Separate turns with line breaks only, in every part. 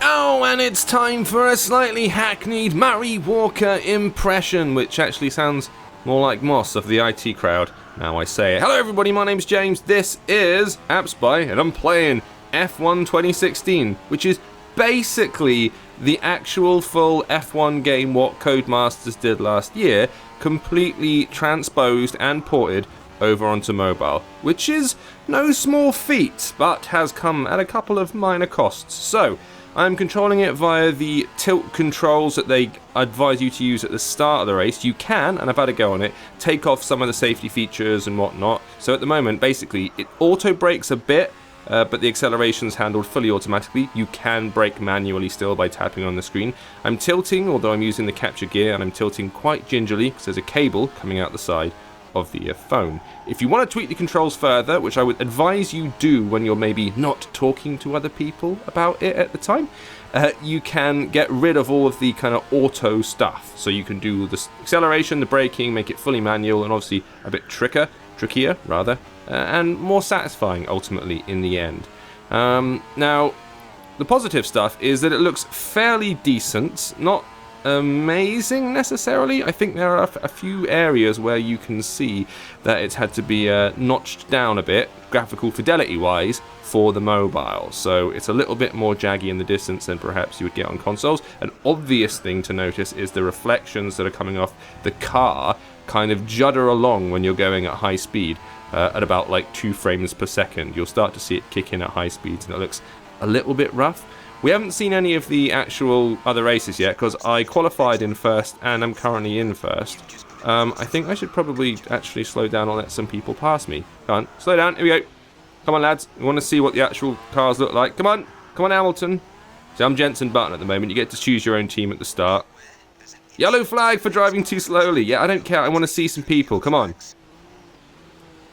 Oh, and it's time for a slightly hackneyed Murray Walker impression, which actually sounds more like Moss of the IT crowd. Now I say it. Hello everybody, my name's James. This is AppSpy, and I'm playing F1 2016, which is basically the actual full F1 game what Codemasters did last year, completely transposed and ported over onto mobile, which is no small feat, but has come at a couple of minor costs. So, I'm controlling it via the tilt controls that they advise you to use at the start of the race. You can, and I've had a go on it, take off some of the safety features and whatnot. So at the moment, basically, it auto brakes a bit, but the acceleration's handled fully automatically. You can brake manually still by tapping on the screen. I'm tilting, although I'm using the capture gear, and I'm tilting quite gingerly because there's a cable coming out the side of the phone. If you want to tweak the controls further, which I would advise you do when you're maybe not talking to other people about it at the time, you can get rid of all of the kind of auto stuff. So you can do the acceleration, the braking, make it fully manual, and obviously a bit trickier, and more satisfying ultimately in the end. Now, the positive stuff is that it looks fairly decent, not amazing necessarily. I think there are a few areas where you can see that it's had to be notched down a bit, graphical fidelity wise, for the mobile. So it's a little bit more jaggy in the distance than perhaps you would get on consoles. An obvious thing to notice is the reflections that are coming off the car kind of judder along when you're going at high speed at about like 2 frames per second. You'll start to see it kick in at high speeds, and it looks a little bit rough. We haven't seen any of the actual other races yet, because I qualified in first and I'm currently in first. I think I should probably actually slow down and let some people pass me. Come on, slow down, here we go. Come on lads, we want to see what the actual cars look like. Come on Hamilton. So I'm Jensen Button at the moment, you get to choose your own team at the start. Yellow flag for driving too slowly. Yeah, I don't care, I want to see some people, come on.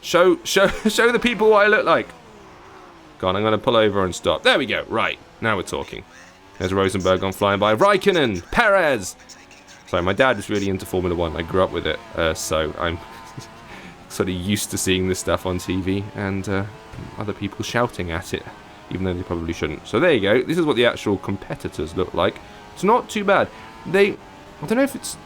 Show the people what I look like. Go on, I'm going to pull over and stop. There we go, right. Now we're talking. There's Rosenberg on flying by. Raikkonen! Perez! Sorry, my dad was really into Formula 1. I grew up with it, so I'm sort of used to seeing this stuff on TV and other people shouting at it, even though they probably shouldn't. So there you go. This is what the actual competitors look like. It's not too bad. I don't know if it's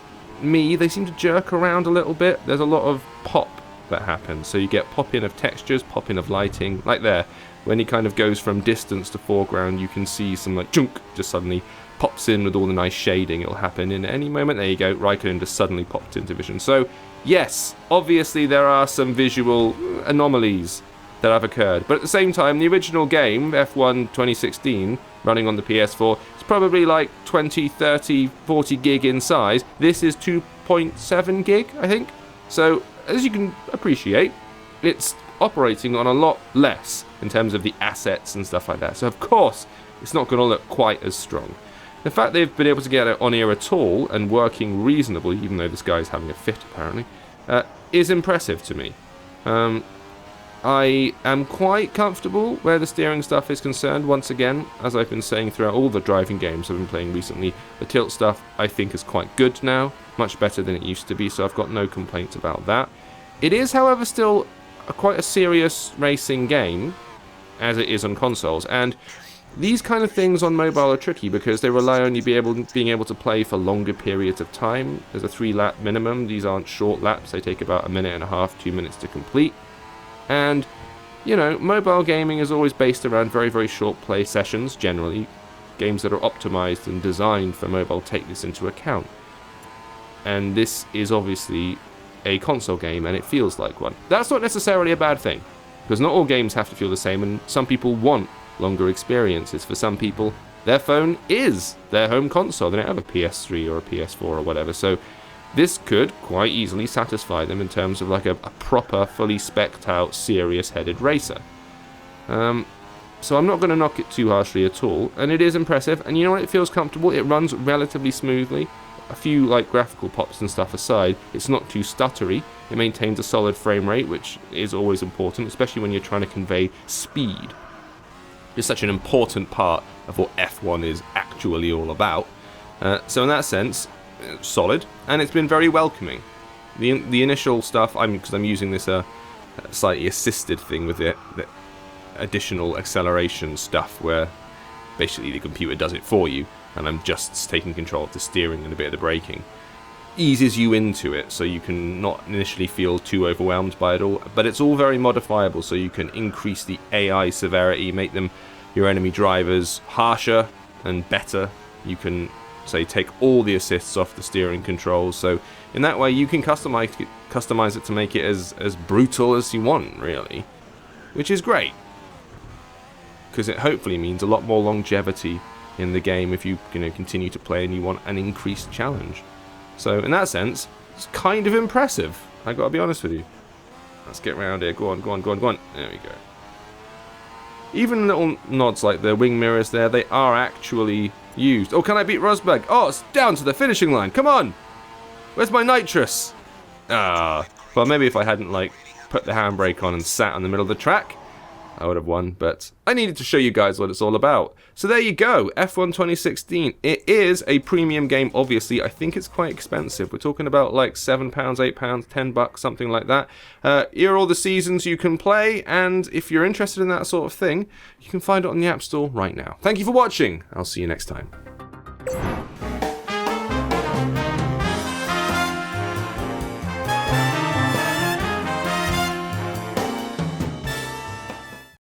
me, they seem to jerk around a little bit. There's a lot of pop that happens. So you get pop-in of textures, pop-in of lighting, like there. When he kind of goes from distance to foreground, you can see some like chunk just suddenly pops in with all the nice shading. It'll happen in any moment. There you go, Raikkonen just suddenly popped into vision. So yes, obviously there are some visual anomalies that have occurred. But at the same time, the original game, F1 2016, running on the PS4, is probably like 20, 30, 40 gig in size. This is 2.7 gig, I think. So as you can appreciate, it's operating on a lot less in terms of the assets and stuff like that. So of course, it's not going to look quite as strong. The fact they've been able to get it on here at all and working reasonably, even though this guy's having a fit apparently, is impressive to me. I am quite comfortable where the steering stuff is concerned. Once again, as I've been saying throughout all the driving games I've been playing recently, the tilt stuff I think is quite good now, much better than it used to be, so I've got no complaints about that. It is, however, still quite a serious racing game, as it is on consoles, and these kind of things on mobile are tricky because they rely on you being able to play for longer periods of time. There's a 3-lap minimum. These aren't short laps. They take about 1.5 minutes, 2 minutes to complete. And, you know, mobile gaming is always based around very, very short play sessions, generally. Games that are optimized and designed for mobile take this into account. And this is obviously a console game, and it feels like one. That's not necessarily a bad thing, because not all games have to feel the same, and some people want longer experiences. For some people, their phone is their home console. They don't have a PS3 or a PS4 or whatever, so this could quite easily satisfy them in terms of like a proper, fully spec'd out, serious-headed racer. So I'm not going to knock it too harshly at all, and it is impressive, and you know what, it feels comfortable, it runs relatively smoothly. A few like graphical pops and stuff aside, it's not too stuttery. It maintains a solid frame rate, which is always important, especially when you're trying to convey speed. It's such an important part of what F1 is actually all about. So in that sense, solid, and it's been very welcoming. The initial stuff, because I'm using this slightly assisted thing with it, the additional acceleration stuff, where basically the computer does it for you, and I'm just taking control of the steering and a bit of the braking. Eases you into it, so you can not initially feel too overwhelmed by it all, but it's all very modifiable, so you can increase the AI severity, make them, your enemy drivers, harsher and better. You can, say, take all the assists off the steering controls, so in that way you can customize it to make it as brutal as you want, really, which is great, because it hopefully means a lot more longevity in the game if you continue to play and you want an increased challenge. So in that sense, it's kind of impressive. I gotta be honest with you. Let's get around here. Go on, go on, go on, go on. There we go. Even little nods like the wing mirrors there, they are actually used. Oh, can I beat Rosberg? Oh, it's down to the finishing line. Come on. Where's my nitrous? Ah. Well, maybe if I hadn't, like, put the handbrake on and sat in the middle of the track, I would have won, but I needed to show you guys what it's all about. So there you go, F1 2016. It is a premium game, obviously. I think it's quite expensive. We're talking about like £7, £8, $10, something like that. Here are all the seasons you can play, and if you're interested in that sort of thing, you can find it on the App Store right now. Thank you for watching. I'll see you next time.